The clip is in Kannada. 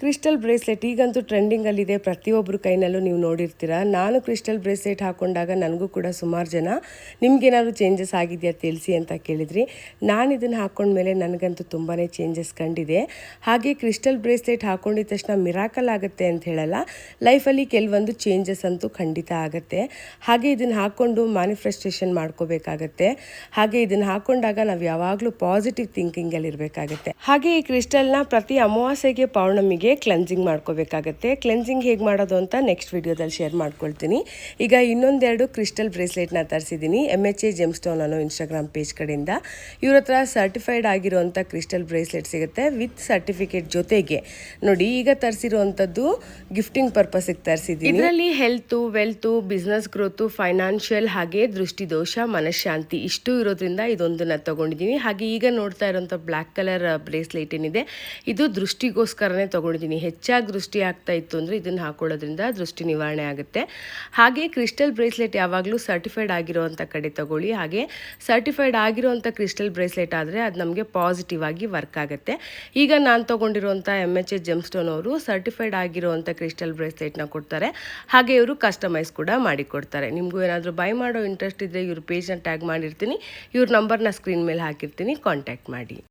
ಕ್ರಿಸ್ಟಲ್ ಬ್ರೇಸ್ಲೆಟ್ ಈಗಂತೂ ಟ್ರೆಂಡಿಂಗಲ್ಲಿದೆ. ಪ್ರತಿಯೊಬ್ಬರು ಕೈನಲ್ಲೂ ನೀವು ನೋಡಿರ್ತೀರ. ನಾನು ಕ್ರಿಸ್ಟಲ್ ಬ್ರೇಸ್ಲೆಟ್ ಹಾಕ್ಕೊಂಡಾಗ ನನಗೂ ಕೂಡ ಸುಮಾರು ಜನ ನಿಮ್ಗೇನಾದ್ರು ಚೇಂಜಸ್ ಆಗಿದೆಯಾ ತಿಳಿಸಿ ಅಂತ ಕೇಳಿದ್ರಿ. ನಾನು ಇದನ್ನು ಹಾಕ್ಕೊಂಡ್ಮೇಲೆ ನನಗಂತೂ ತುಂಬಾ ಚೇಂಜಸ್ ಕಂಡಿದೆ. ಹಾಗೆ ಕ್ರಿಸ್ಟಲ್ ಬ್ರೇಸ್ಲೆಟ್ ಹಾಕ್ಕೊಂಡಿದ ತಕ್ಷಣ ಮಿರಾಕಲ್ ಆಗುತ್ತೆ ಅಂತ ಹೇಳಲ್ಲ, ಲೈಫಲ್ಲಿ ಕೆಲವೊಂದು ಚೇಂಜಸ್ ಅಂತೂ ಖಂಡಿತ ಆಗುತ್ತೆ. ಹಾಗೆ ಇದನ್ನು ಹಾಕ್ಕೊಂಡು ಮ್ಯಾನಿಫೆಸ್ಟೇಷನ್ ಮಾಡ್ಕೋಬೇಕಾಗತ್ತೆ. ಹಾಗೆ ಇದನ್ನು ಹಾಕ್ಕೊಂಡಾಗ ನಾವು ಯಾವಾಗಲೂ ಪಾಸಿಟಿವ್ ಥಿಂಕಿಂಗಲ್ಲಿ ಇರಬೇಕಾಗತ್ತೆ. ಹಾಗೆ ಈ ಕ್ರಿಸ್ಟಲ್ನ ಪ್ರತಿ ಅಮಾವಾಸ್ಯೆಗೆ ಪೌರ್ಣಮಿಗೆ ಕ್ಲೆನ್ಸಿಂಗ್ ಮಾಡ್ಕೋಬೇಕಾಗತ್ತೆ. ಕ್ಲೆನ್ಸಿಂಗ್ ಹೇಗೆ ಮಾಡೋದು ಅಂತ ನೆಕ್ಸ್ಟ್ ವಿಡಿಯೋದಲ್ಲಿ ಶೇರ್ ಮಾಡ್ಕೊಳ್ತೀನಿ. ಈಗ ಇನ್ನೊಂದೆರಡು ಕ್ರಿಸ್ಟಲ್ ಬ್ರೇಸ್ಲೆಟ್ನ ತರಿಸಿದ್ದೀನಿ MHA ಜೆಮ್ಸ್ಟೋನ್ ಅನ್ನೋ ಇನ್ಸ್ಟಾಗ್ರಾಮ್ ಪೇಜ್ ಕಡೆಯಿಂದ. ಇವ್ರ ಹತ್ರ ಸರ್ಟಿಫೈಡ್ ಆಗಿರುವಂಥ ಕ್ರಿಸ್ಟಲ್ ಬ್ರೇಸ್ಲೆಟ್ ಸಿಗುತ್ತೆ ವಿತ್ ಸರ್ಟಿಫಿಕೇಟ್ ಜೊತೆಗೆ. ನೋಡಿ, ಈಗ ತರಿಸಿರುವಂಥದ್ದು ಗಿಫ್ಟಿಂಗ್ ಪರ್ಪಸ್ಗೆ ತರಿಸಿದ್ದೀನಿ. ಇದರಲ್ಲಿ health, wealth, business growth, financial ಹಾಗೆ ದೃಷ್ಟಿದೋಷ, ಮನಃಶಾಂತಿ ಇಷ್ಟು ಇರೋದ್ರಿಂದ ಇದೊಂದನ್ನು ತಗೊಂಡಿದ್ದೀನಿ. ಹಾಗೆ ಈಗ ನೋಡ್ತಾ ಇರೋಂಥ ಬ್ಲ್ಯಾಕ್ ಕಲರ್ ಬ್ರೇಸ್ಲೆಟ್ ಏನಿದೆ ಇದು ದೃಷ್ಟಿಗೋಸ್ಕರನೇ ತಗೊಂಡಿದ್ದೀನಿ. ಹೆಚ್ಚಾಗಿ ದೃಷ್ಟಿ ಆಗ್ತಾ ಇತ್ತು ಅಂದರೆ ಇದನ್ನು ಹಾಕೊಳ್ಳೋದ್ರಿಂದ ದೃಷ್ಟಿ ನಿವಾರಣೆ ಆಗುತ್ತೆ. ಹಾಗೆ ಕ್ರಿಸ್ಟಲ್ ಬ್ರೇಸ್ಲೆಟ್ ಯಾವಾಗಲೂ ಸರ್ಟಿಫೈಡ್ ಆಗಿರೋವಂಥ ಕಡೆ ತಗೊಳ್ಳಿ. ಹಾಗೆ ಸರ್ಟಿಫೈಡ್ ಆಗಿರೋವಂಥ ಕ್ರಿಸ್ಟಲ್ ಬ್ರೇಸ್ಲೆಟ್ ಆದರೆ ಅದು ನಮಗೆ ಪಾಸಿಟಿವ್ ಆಗಿ ವರ್ಕ್ ಆಗುತ್ತೆ. ಈಗ ನಾನು ತೊಗೊಂಡಿರುವಂಥ MHA ಜೆಮ್ಸ್ಟೋನ್ ಅವರು ಸರ್ಟಿಫೈಡ್ ಆಗಿರೋವಂಥ ಕ್ರಿಸ್ಟಲ್ ಬ್ರೇಸ್ಲೆಟ್ನ ಕೊಡ್ತಾರೆ. ಹಾಗೆ ಇವರು ಕಸ್ಟಮೈಸ್ ಕೂಡ ಮಾಡಿ ಕೊಡ್ತಾರೆ. ನಿಮಗೂ ಏನಾದರೂ ಬೈ ಮಾಡೋ ಇಂಟ್ರೆಸ್ಟ್ ಇದ್ದರೆ ಇವ್ರ ಪೇಜ್ನ ಟ್ಯಾಗ್ ಮಾಡಿರ್ತೀನಿ, ಇವ್ರ ನಂಬರ್ನ ಸ್ಕ್ರೀನ್ ಮೇಲೆ ಹಾಕಿರ್ತೀನಿ, ಕಾಂಟ್ಯಾಕ್ಟ್ ಮಾಡಿ.